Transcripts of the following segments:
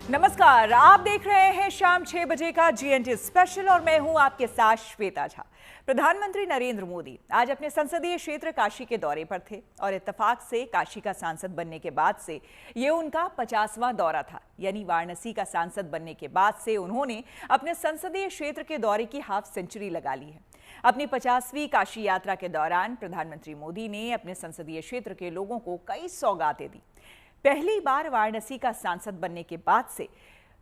नमस्कार, आप देख रहे हैं शाम 6 बजे का GNT स्पेशल और मैं हूं आपके साथ श्वेता झा। प्रधानमंत्री नरेंद्र मोदी आज अपने संसदीय क्षेत्र काशी के दौरे पर थे और इत्तेफाक से काशी का सांसद बनने के बाद से ये उनका 50वां दौरा था। यानी वाराणसी का सांसद बनने के बाद से उन्होंने अपने संसदीय क्षेत्र के दौरे की हाफ सेंचुरी लगा ली है। अपनी 50वीं काशी यात्रा के दौरान प्रधानमंत्री मोदी ने अपने संसदीय क्षेत्र के लोगों को कई सौगातें दी। पहली बार वाराणसी का सांसद बनने के बाद से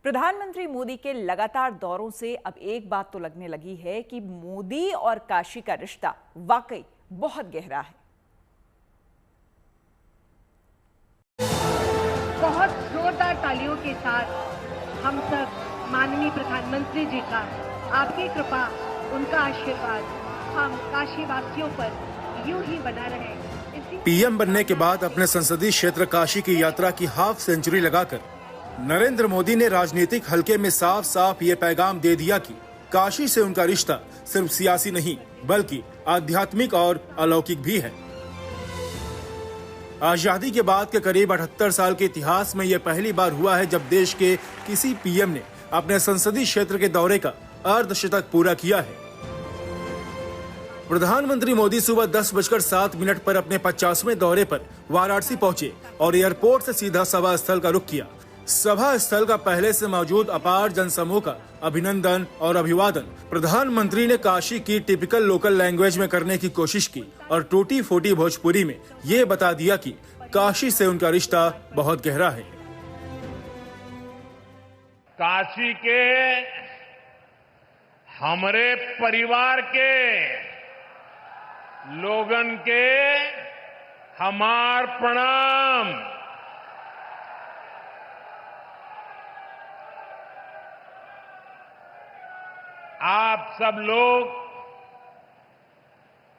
प्रधानमंत्री मोदी के लगातार दौरों से अब एक बात तो लगने लगी है कि मोदी और काशी का रिश्ता वाकई बहुत गहरा है। बहुत जोरदार तालियों के साथ हम सब माननीय प्रधानमंत्री जी का, आपकी कृपा, उनका आशीर्वाद हम काशी वासियों पर यूं ही बना रहे। पीएम बनने के बाद अपने संसदीय क्षेत्र काशी की यात्रा की हाफ सेंचुरी लगाकर नरेंद्र मोदी ने राजनीतिक हलके में साफ साफ ये पैगाम दे दिया कि काशी से उनका रिश्ता सिर्फ सियासी नहीं बल्कि आध्यात्मिक और अलौकिक भी है। आजादी के बाद के करीब 78 साल के इतिहास में यह पहली बार हुआ है जब देश के किसी पीएम ने अपने संसदीय क्षेत्र के दौरे का अर्धशतक पूरा किया है। प्रधानमंत्री मोदी सुबह 10:07 पर अपने 50वें दौरे पर वाराणसी पहुंचे और एयरपोर्ट से सीधा सभा स्थल का रुख किया। सभा स्थल का पहले से मौजूद अपार जनसमूह का अभिनंदन और अभिवादन प्रधानमंत्री ने काशी की टिपिकल लोकल लैंग्वेज में करने की कोशिश की और टूटी फूटी भोजपुरी में ये बता दिया कि काशी से उनका रिश्ता बहुत गहरा है। काशी के हमारे परिवार के लोगन के हमार प्रणाम। आप सब लोग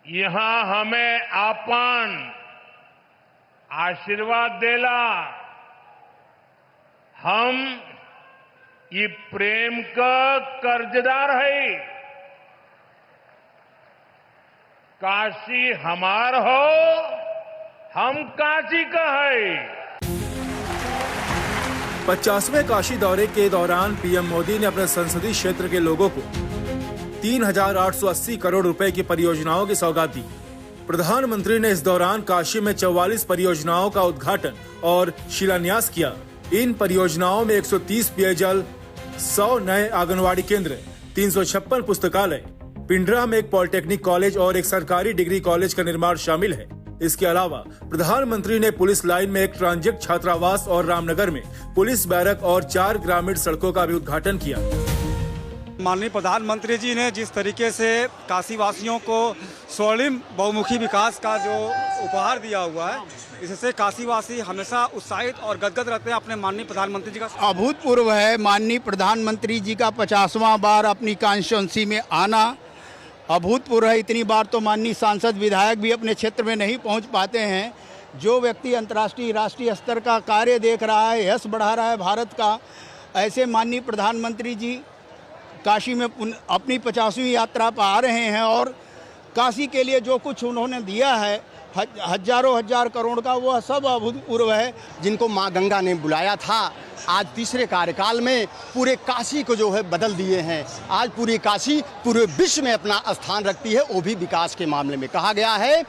यहां हमें आपन आशीर्वाद देला, हम ये प्रेम का कर्जदार है। काशी हमार हो, हम काशी का है। 50वें काशी दौरे के दौरान पीएम मोदी ने अपने संसदीय क्षेत्र के लोगों को 3,880 करोड़ रुपए की परियोजनाओं की सौगात दी। प्रधानमंत्री ने इस दौरान काशी में 44 परियोजनाओं का उद्घाटन और शिलान्यास किया। इन परियोजनाओं में 130 पेयजल, 100 नए आंगनवाड़ी केंद्र, 356 पुस्तकालय, पिंडरा में एक पॉलिटेक्निक कॉलेज और एक सरकारी डिग्री कॉलेज का निर्माण शामिल है। इसके अलावा प्रधानमंत्री ने पुलिस लाइन में एक ट्रांजिट छात्रावास और रामनगर में पुलिस बैरक और 4 ग्रामीण सड़कों का भी उद्घाटन किया। माननीय प्रधानमंत्री जी ने जिस तरीके से काशी वासियों को स्वर्णिम बहुमुखी विकास का जो उपहार दिया हुआ है, इससे काशी वासी हमेशा उत्साहित और गदगद रहते हैं अपने माननीय प्रधानमंत्री जी का। अभूतपूर्व है माननीय प्रधानमंत्री जी का 50वां बार अपनी कॉन्स्टिट्यूंसी में आना। अभूतपूर्व है। इतनी बार तो माननीय सांसद विधायक भी अपने क्षेत्र में नहीं पहुंच पाते हैं। जो व्यक्ति अंतर्राष्ट्रीय राष्ट्रीय स्तर का कार्य देख रहा है, यश बढ़ा रहा है भारत का, ऐसे माननीय प्रधानमंत्री जी काशी में अपनी 50वीं यात्रा पर आ रहे हैं और काशी के लिए जो कुछ उन्होंने दिया है हजारों हजार करोड़ का, वह सब अभूतपूर्व है। जिनको मां गंगा ने बुलाया था, आज तीसरे कार्यकाल में पूरे काशी को जो है बदल दिए हैं। आज पूरी काशी पूरे विश्व में अपना स्थान रखती है, वो भी विकास के मामले में। कहा गया है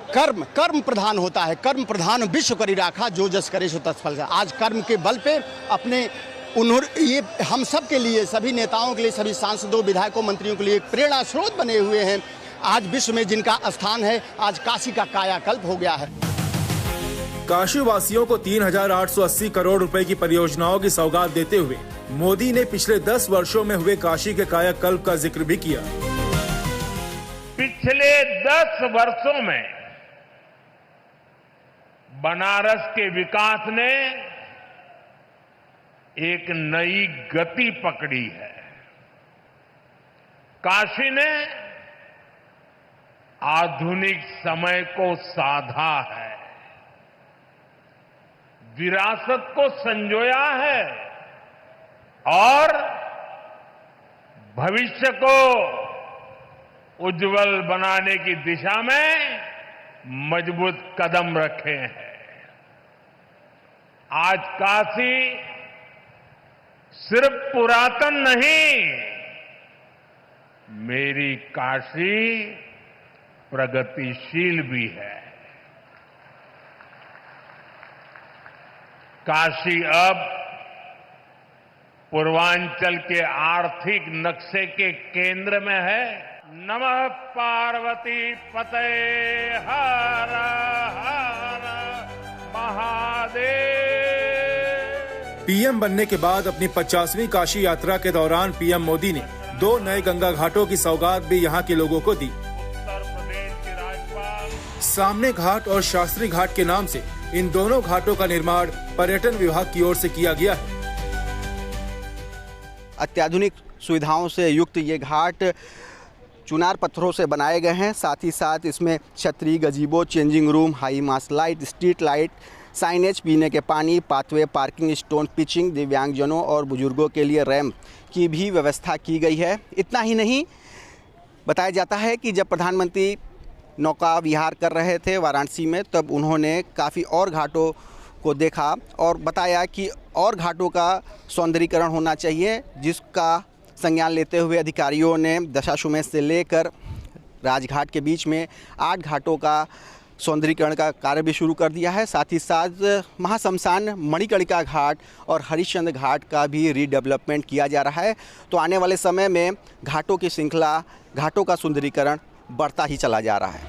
कर्म प्रधान होता है, कर्म प्रधान विश्व करी राखा, जो जस करे सो तत्फल है। आज कर्म के बल पे अपने उन्होंने ये हम सब के लिए, सभी नेताओं के लिए, सभी सांसदों, विधायकों, मंत्रियों के लिए एक प्रेरणा स्रोत बने हुए हैं। आज विश्व में जिनका स्थान है, आज काशी का कायाकल्प हो गया है। काशी वासियों को 3,880 करोड़ रुपए की परियोजनाओं की सौगात देते हुए मोदी ने पिछले 10 वर्षों में हुए काशी के कायाकल्प का जिक्र भी किया। पिछले 10 वर्षों में बनारस के विकास ने एक नई गति पकड़ी है। काशी ने आधुनिक समय को साधा है, विरासत को संजोया है और भविष्य को उज्जवल बनाने की दिशा में मजबूत कदम रखे हैं। आज काशी सिर्फ पुरातन नहीं, मेरी काशी प्रगतिशील भी है। काशी अब पूर्वांचल के आर्थिक नक्शे के केंद्र में है। नमः पार्वती पते हर हर महादेव। पीएम बनने के बाद अपनी 50वीं काशी यात्रा के दौरान पीएम मोदी ने 2 नए गंगा घाटों की सौगात भी यहां के लोगों को दी। उत्तर प्रदेश के राज्यपाल सामने घाट और शास्त्री घाट के नाम से इन दोनों घाटों का निर्माण पर्यटन विभाग की ओर से किया गया है। अत्याधुनिक सुविधाओं से युक्त ये घाट चुनार पत्थरों से बनाए गए हैं। साथ ही साथ इसमें छतरी, gazebo, changing room, high mast light, street light, signage, पीने के पानी, पाथवे, पार्किंग, स्टोन पिचिंग, दिव्यांगजनों और बुजुर्गों के लिए रैंप की भी व्यवस्था की गई है। इतना ही नहीं, बताया जाता है कि जब प्रधानमंत्री नौका विहार कर रहे थे वाराणसी में, तब उन्होंने काफ़ी और घाटों को देखा और बताया कि और घाटों का सौंदर्यीकरण होना चाहिए, जिसका संज्ञान लेते हुए अधिकारियों ने दशाश्वमेध से लेकर राजघाट के बीच में 8 घाटों का सौंदर्यीकरण का कार्य भी शुरू कर दिया है। साथ ही साथ महाश्मशान, मणिकर्णिका घाट और हरिश्चंद्र घाट का भी रीडेवलपमेंट किया जा रहा है। तो आने वाले समय में घाटों की श्रृंखला, घाटों का सुंदरीकरण बढ़ता ही चला जा रहा है।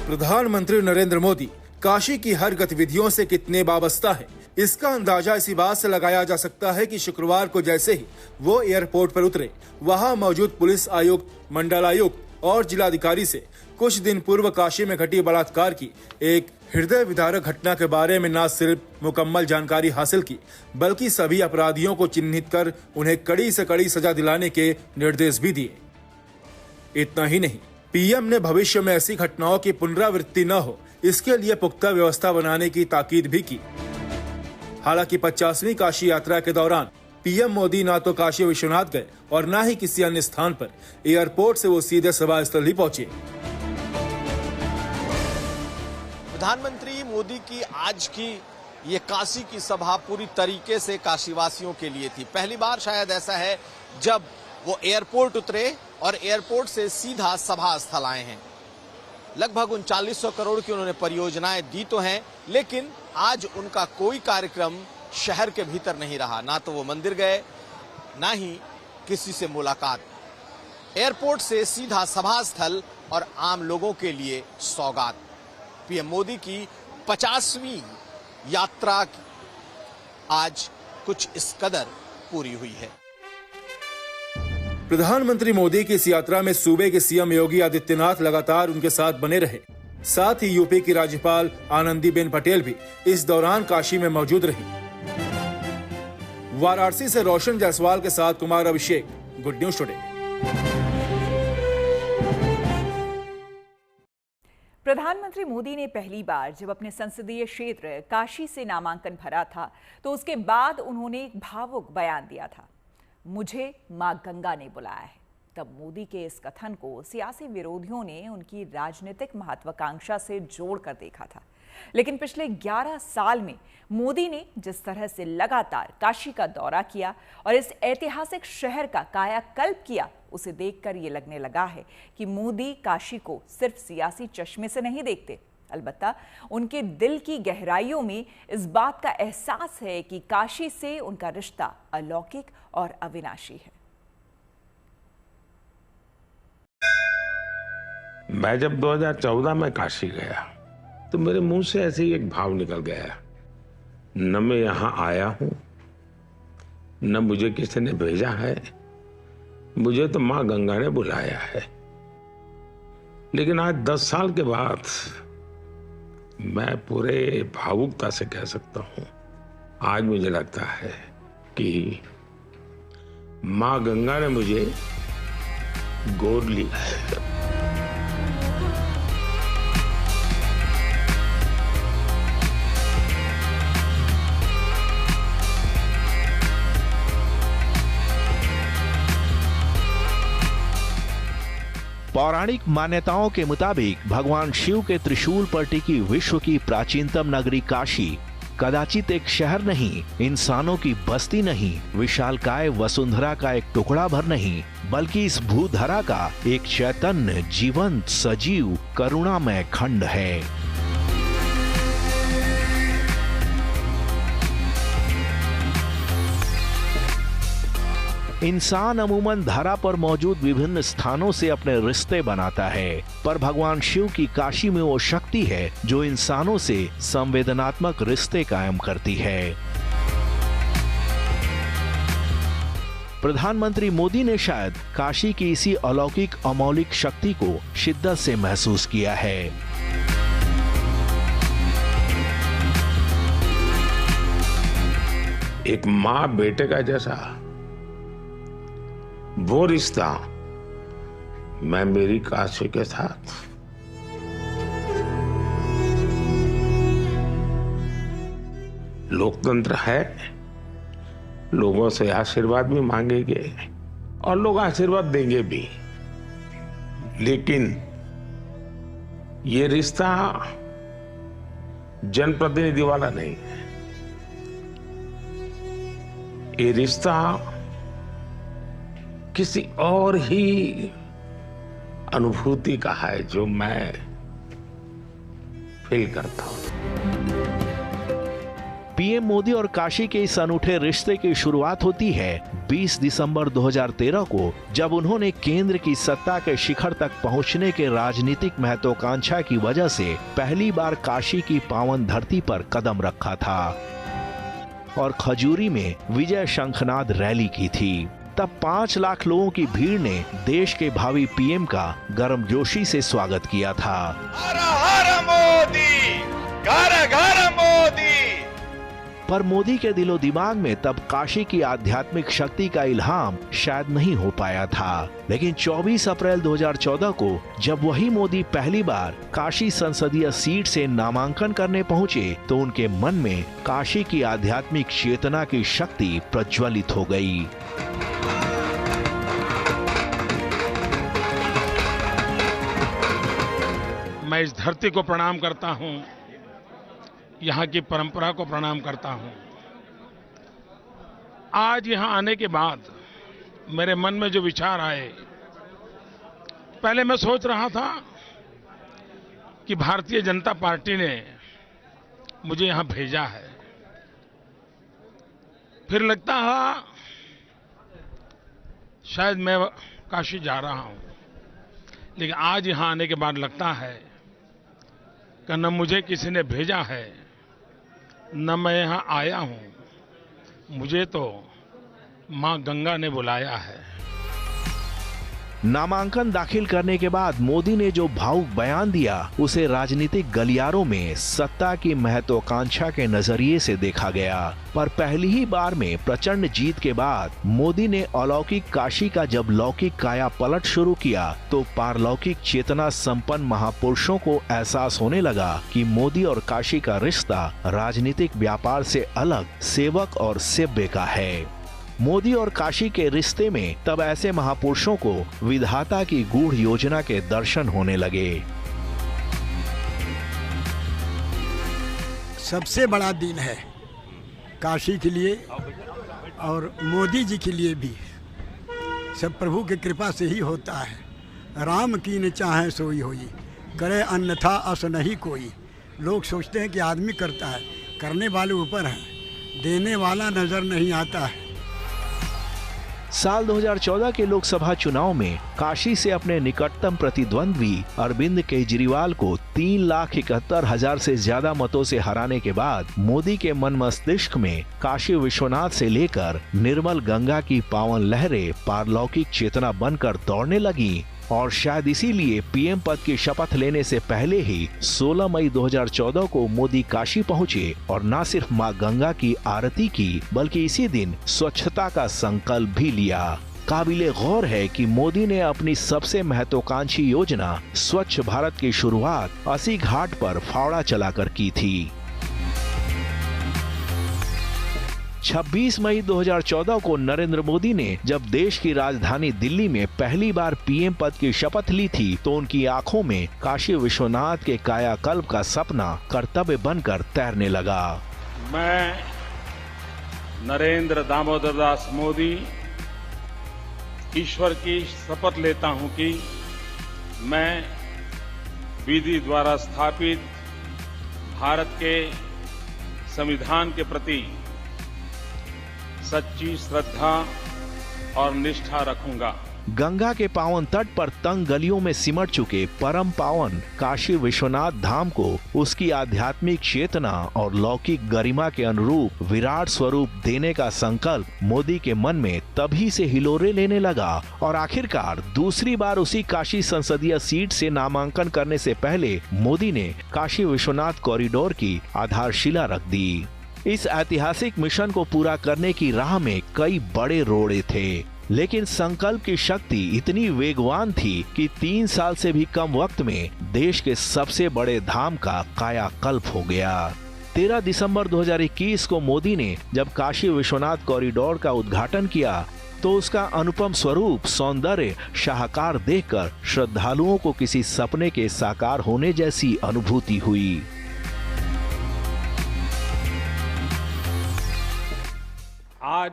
प्रधानमंत्री नरेंद्र मोदी काशी की हर गतिविधियों से कितने वाबस्ता है, इसका अंदाजा इसी बात से लगाया जा सकता है कि शुक्रवार को जैसे ही वो एयरपोर्ट पर उतरे, वहां मौजूद पुलिस आयुक्त, मंडलायुक्त और जिलाधिकारी से कुछ दिन पूर्व काशी में घटी बलात्कार की एक हृदय विदारक घटना के बारे में न सिर्फ मुकम्मल जानकारी हासिल की, बल्कि सभी अपराधियों को चिन्हित कर उन्हें कड़ी से कड़ी सजा दिलाने के निर्देश भी दिए। इतना ही नहीं, पीएम ने भविष्य में ऐसी घटनाओं की पुनरावृत्ति न हो, इसके लिए पुख्ता व्यवस्था बनाने की ताकीद भी की। हालांकि 50वीं काशी यात्रा के दौरान पीएम मोदी ना तो काशी विश्वनाथ गए और ना ही किसी अन्य स्थान पर। एयरपोर्ट से वो सीधे सभा स्थल ही पहुंचे। प्रधानमंत्री मोदी की आज की ये काशी की सभा पूरी तरीके से काशीवासियों के लिए थी। पहली बार शायद ऐसा है जब वो एयरपोर्ट उतरे और एयरपोर्ट से सीधा सभा स्थल आए हैं। लगभग 3900 करोड़ की उन्होंने परियोजनाएं दी तो हैं, लेकिन आज उनका कोई कार्यक्रम शहर के भीतर नहीं रहा। ना तो वो मंदिर गए, ना ही किसी से मुलाकात। एयरपोर्ट से सीधा सभा स्थल और आम लोगों के लिए सौगात। पीएम मोदी की 50वीं यात्रा आज कुछ इस कदर पूरी हुई है। प्रधानमंत्री मोदी की इस यात्रा में सूबे के सीएम योगी आदित्यनाथ लगातार उनके साथ बने रहे। साथ ही यूपी की राज्यपाल आनंदीबेन पटेल भी इस दौरान काशी में मौजूद रही। वाराणसी से रोशन जायसवाल के साथ Kumar Abhishek, good news today. प्रधानमंत्री मोदी ने पहली बार जब अपने संसदीय क्षेत्र काशी से नामांकन भरा था, तो उसके बाद उन्होंने एक भावुक बयान दिया था, मुझे मां गंगा ने बुलाया है। तब मोदी के इस कथन को सियासी विरोधियों ने उनकी राजनीतिक महत्वाकांक्षा से जोड़कर देखा था। लेकिन पिछले 11 साल में मोदी ने जिस तरह से लगातार काशी का दौरा किया और इस ऐतिहासिक शहर का कायाकल्प किया, उसे देखकर ये लगने लगा है कि मोदी काशी को सिर्फ सियासी चश्मे से नहीं देखते, अलबत्ता उनके दिल की गहराइयों में इस बात का एहसास है कि काशी से उनका रिश्ता अलौकिक और अविनाशी है। मैं जब 2014 में काशी गया तो मेरे मुंह से ऐसे ही एक भाव निकल गया, न मैं यहां आया हूं, न मुझे किसी ने भेजा है, मुझे तो मां गंगा ने बुलाया है। लेकिन आज 10 साल के बाद मैं पूरे भावुकता से कह सकता हूं, आज मुझे लगता है कि मां गंगा ने मुझे गोद लिया है। पौराणिक मान्यताओं के मुताबिक भगवान शिव के त्रिशूल पर टिकी विश्व की प्राचीनतम नगरी काशी कदाचित एक शहर नहीं, इंसानों की बस्ती नहीं, विशालकाय वसुंधरा का एक टुकड़ा भर नहीं, बल्कि इस भूधरा का एक चैतन्य, जीवंत, सजीव, करुणामय खंड है। इंसान अमूमन धरा पर मौजूद विभिन्न स्थानों से अपने रिश्ते बनाता है, पर भगवान शिव की काशी में वो शक्ति है जो इंसानों से संवेदनात्मक रिश्ते कायम करती है। प्रधानमंत्री मोदी ने शायद काशी की इसी अलौकिक अमौलिक शक्ति को शिद्दत से महसूस किया है। एक माँ बेटे का जैसा वो रिश्ता मैं मेरी काशी के साथ लोकतंत्र है, लोगों से आशीर्वाद भी मांगेंगे और लोग आशीर्वाद देंगे भी, लेकिन ये रिश्ता जनप्रतिनिधि वाला नहीं है। ये रिश्ता किसी और ही अनुभूति का है जो मैं फील करता हूं। पीएम मोदी और काशी के इस अनूठे रिश्ते की शुरुआत होती है 20 दिसंबर 2013 को, जब उन्होंने केंद्र की सत्ता के शिखर तक पहुंचने के राजनीतिक महत्वाकांक्षा की वजह से पहली बार काशी की पावन धरती पर कदम रखा था और खजूरी में विजय शंखनाद रैली की थी। तब 5 लाख लोगों की भीड़ ने देश के भावी पीएम का गर्मजोशी से स्वागत किया था। हर हर मोदी, घर घर मोदी। पर मोदी के दिलो दिमाग में तब काशी की आध्यात्मिक शक्ति का इल्हाम शायद नहीं हो पाया था। लेकिन 24 अप्रैल 2014 को जब वही मोदी पहली बार काशी संसदीय सीट से नामांकन करने पहुंचे, तो उनके मन में काशी की आध्यात्मिक चेतना की शक्ति प्रज्वलित हो गई। मैं इस धरती को प्रणाम करता हूं, यहाँ की परंपरा को प्रणाम करता हूं। आज यहाँ आने के बाद मेरे मन में जो विचार आए, पहले मैं सोच रहा था कि भारतीय जनता पार्टी ने मुझे यहाँ भेजा है, फिर लगता है शायद मैं काशी जा रहा हूं, लेकिन आज यहाँ आने के बाद लगता है कि न मुझे किसी ने भेजा है, न मैं यहाँ आया हूं, मुझे तो मां गंगा ने बुलाया है। नामांकन दाखिल करने के बाद मोदी ने जो भावुक बयान दिया, उसे राजनीतिक गलियारों में सत्ता की महत्वाकांक्षा के नजरिए से देखा गया। पर पहली ही बार में प्रचंड जीत के बाद मोदी ने अलौकिक काशी का जब लौकिक काया पलट शुरू किया, तो पारलौकिक चेतना संपन्न महापुरुषों को एहसास होने लगा कि मोदी और काशी का रिश्ता राजनीतिक व्यापार से अलग सेवक और सेव्य का है। मोदी और काशी के रिश्ते में तब ऐसे महापुरुषों को विधाता की गूढ़ योजना के दर्शन होने लगे। सबसे बड़ा दिन है काशी के लिए और मोदी जी के लिए भी। सब प्रभु की कृपा से ही होता है। राम की न चाहे सोई होई, करे अन्यथा अस नहीं कोई। लोग सोचते हैं कि आदमी करता है, करने वाले ऊपर है, देने वाला नजर नहीं आता है। साल 2014 के लोकसभा चुनाव में काशी से अपने निकटतम प्रतिद्वंद्वी अरविंद केजरीवाल को 3,71,000 से ज्यादा मतों से हराने के बाद मोदी के मन मस्तिष्क में काशी विश्वनाथ से लेकर निर्मल गंगा की पावन लहरें पारलौकिक चेतना बनकर दौड़ने लगी। और शायद इसीलिए पीएम पद की शपथ लेने से पहले ही 16 मई 2014 को मोदी काशी पहुंचे और न सिर्फ मां गंगा की आरती की, बल्कि इसी दिन स्वच्छता का संकल्प भी लिया। काबिले गौर है कि मोदी ने अपनी सबसे महत्वाकांक्षी योजना स्वच्छ भारत की शुरुआत अस्सी घाट पर फावड़ा चलाकर की थी। 26 मई 2014 को नरेंद्र मोदी ने जब देश की राजधानी दिल्ली में पहली बार पीएम पद की शपथ ली थी, तो उनकी आंखों में काशी विश्वनाथ के कायाकल्प का सपना कर्तव्य बनकर तैरने लगा। मैं नरेंद्र दामोदर दास मोदी ईश्वर की शपथ लेता हूं कि मैं विधि द्वारा स्थापित भारत के संविधान के प्रति सच्ची श्रद्धा और निष्ठा रखूंगा। गंगा के पावन तट पर तंग गलियों में सिमट चुके परम पावन काशी विश्वनाथ धाम को उसकी आध्यात्मिक चेतना और लौकिक गरिमा के अनुरूप विराट स्वरूप देने का संकल्प मोदी के मन में तभी से हिलोरे लेने लगा और आखिरकार दूसरी बार उसी काशी संसदीय सीट से नामांकन करने से पहले मोदी ने काशी विश्वनाथ कॉरिडोर की आधारशिला रख दी। इस ऐतिहासिक मिशन को पूरा करने की राह में कई बड़े रोड़े थे, लेकिन संकल्प की शक्ति इतनी वेगवान थी कि 3 साल से भी कम वक्त में देश के सबसे बड़े धाम का कायाकल्प हो गया। 13 दिसंबर 2021 को मोदी ने जब काशी विश्वनाथ कॉरिडोर का उद्घाटन किया तो उसका अनुपम स्वरूप सौंदर्य शाहकार देखकर श्रद्धालुओं को किसी सपने के साकार होने जैसी अनुभूति हुई। आज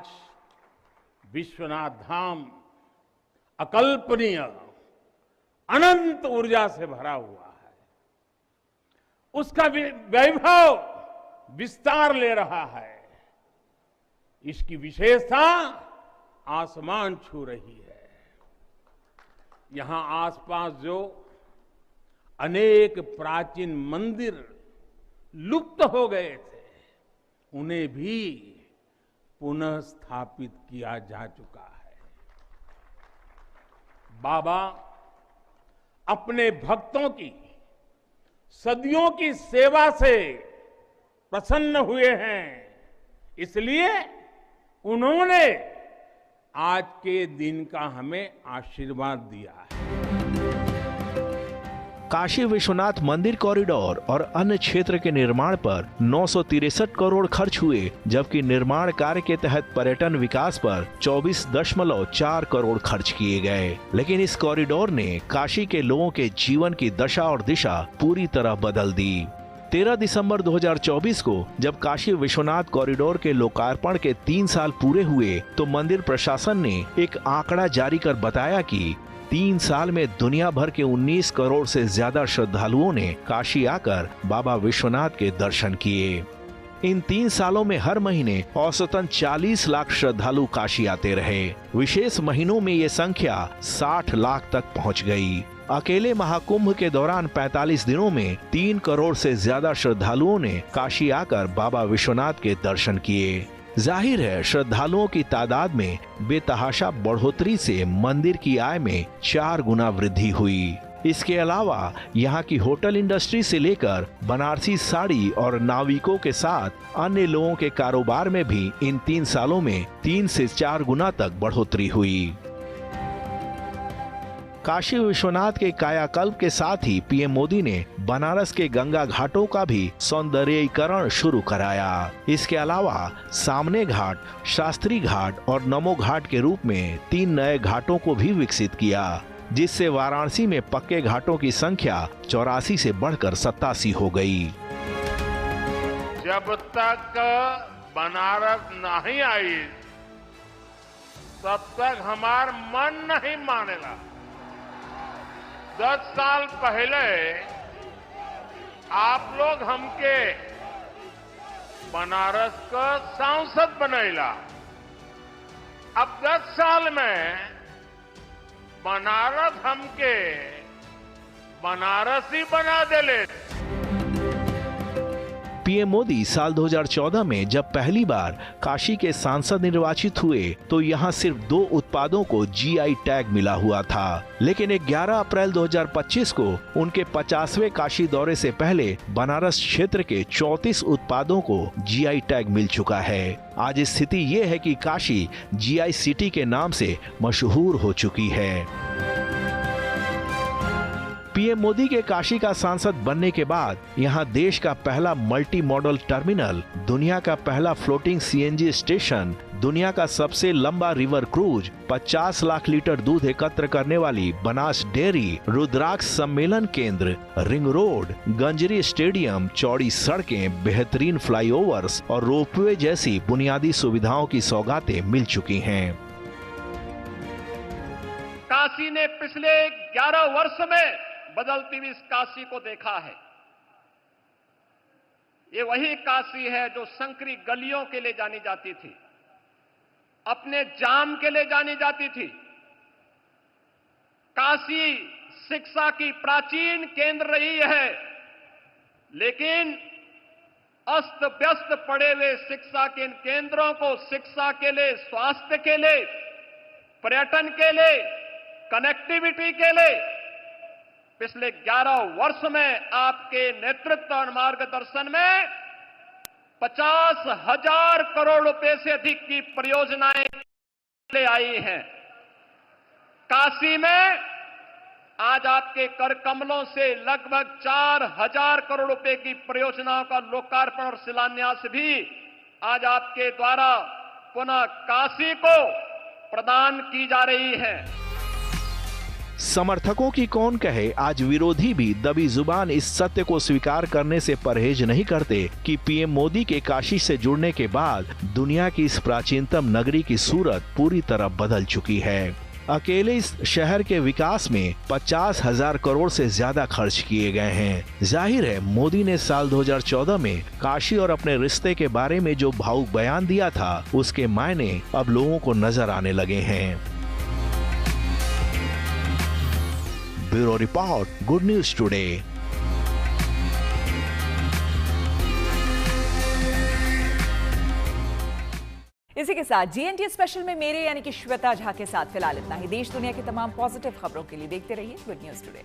विश्वनाथ धाम अकल्पनीय अनंत ऊर्जा से भरा हुआ है। उसका वैभव विस्तार ले रहा है। इसकी विशेषता आसमान छू रही है। यहां आसपास जो अनेक प्राचीन मंदिर लुप्त हो गए थे, उन्हें भी पुनः स्थापित किया जा चुका है। बाबा अपने भक्तों की सदियों की सेवा से प्रसन्न हुए हैं, इसलिए उन्होंने आज के दिन का हमें आशीर्वाद दिया है। काशी विश्वनाथ मंदिर कॉरिडोर और अन्य क्षेत्र के निर्माण पर 963 करोड़ खर्च हुए, जबकि निर्माण कार्य के तहत पर्यटन विकास पर 24.4 करोड़ खर्च किए गए। लेकिन इस कॉरिडोर ने काशी के लोगों के जीवन की दशा और दिशा पूरी तरह बदल दी। 13 दिसंबर 2024 को जब काशी विश्वनाथ कॉरिडोर के लोकार्पण के 3 साल पूरे हुए तो मंदिर प्रशासन ने एक आंकड़ा जारी कर बताया कि 3 साल में दुनिया भर के 19 करोड़ से ज्यादा श्रद्धालुओं ने काशी आकर बाबा विश्वनाथ के दर्शन किए। इन 3 सालों में हर महीने औसतन 40 लाख श्रद्धालु काशी आते रहे। विशेष महीनों में ये संख्या 60 लाख तक पहुंच गई। अकेले महाकुंभ के दौरान 45 दिनों में 3 करोड़ से ज्यादा श्रद्धालुओं ने काशी आकर बाबा विश्वनाथ के दर्शन किए। जाहिर है श्रद्धालुओं की तादाद में बेतहाशा बढ़ोतरी से मंदिर की आय में 4 गुना वृद्धि हुई। इसके अलावा यहाँ की होटल इंडस्ट्री से लेकर बनारसी साड़ी और नाविकों के साथ अन्य लोगों के कारोबार में भी इन 3 सालों में 3 से 4 गुना तक बढ़ोतरी हुई। काशी विश्वनाथ के कायाकल्प के साथ ही पीएम मोदी ने बनारस के गंगा घाटों का भी सौंदर्यीकरण शुरू कराया। इसके अलावा सामने घाट, शास्त्री घाट और नमो घाट के रूप में 3 नए घाटों को भी विकसित किया, जिससे वाराणसी में पक्के घाटों की संख्या 84 से बढ़कर 87 हो गई। जब तक बनारस नहीं आई तब तक हमार मन नहीं मानेगा। 10 साल पहले आप लोग हमके बनारस का सांसद बनैला। अब 10 साल में बनारस हमके बनारसी बना देले। पीएम मोदी साल 2014 में जब पहली बार काशी के सांसद निर्वाचित हुए तो यहाँ सिर्फ 2 उत्पादों को जीआई टैग मिला हुआ था, लेकिन 11 अप्रैल 2025 को उनके 50वें काशी दौरे से पहले बनारस क्षेत्र के 34 उत्पादों को जीआई टैग मिल चुका है। आज स्थिति ये है कि काशी जीआई सिटी के नाम से मशहूर हो चुकी है। पीएम मोदी के काशी का सांसद बनने के बाद यहाँ देश का पहला मल्टी मॉडल टर्मिनल, दुनिया का पहला फ्लोटिंग सीएनजी स्टेशन, दुनिया का सबसे लंबा रिवर क्रूज, 50 लाख लीटर दूध एकत्र करने वाली बनास डेयरी, रुद्राक्ष सम्मेलन केंद्र, रिंग रोड, गंजरी स्टेडियम, चौड़ी सड़कें, बेहतरीन फ्लाईओवर्स और रोपवे जैसी बुनियादी सुविधाओं की सौगातें मिल चुकी हैं। काशी ने पिछले 11 वर्ष में बदलती हुई इस काशी को देखा है। ये वही काशी है जो संकरी गलियों के लिए जानी जाती थी, अपने जाम के लिए जानी जाती थी। काशी शिक्षा की प्राचीन केंद्र रही है, लेकिन अस्त व्यस्त पड़े हुए शिक्षा के इन केंद्रों को शिक्षा के लिए, स्वास्थ्य के लिए, पर्यटन के लिए, कनेक्टिविटी के लिए पिछले 11 वर्ष में आपके नेतृत्व और मार्गदर्शन में 50,000 करोड़ रुपए से अधिक की परियोजनाएं ले आई हैं। काशी में आज आपके कर कमलों से लगभग 4,000 करोड़ रुपए की परियोजनाओं का लोकार्पण और शिलान्यास भी आज आपके द्वारा पुनः काशी को प्रदान की जा रही है। समर्थकों की कौन कहे, आज विरोधी भी दबी जुबान इस सत्य को स्वीकार करने से परहेज नहीं करते कि पीएम मोदी के काशी से जुड़ने के बाद दुनिया की इस प्राचीनतम नगरी की सूरत पूरी तरह बदल चुकी है। अकेले इस शहर के विकास में 50,000 करोड़ से ज्यादा खर्च किए गए हैं। जाहिर है मोदी ने साल 2014 में काशी और अपने रिश्ते के बारे में जो भावुक बयान दिया था, उसके मायने अब लोगों को नजर आने लगे हैं। Bureau report, good news today. इसी के साथ जीएनटी स्पेशल में मेरे यानी कि श्वेता झा के साथ फिलहाल इतना ही। देश दुनिया की तमाम पॉजिटिव खबरों के लिए देखते रहिए गुड न्यूज टुडे।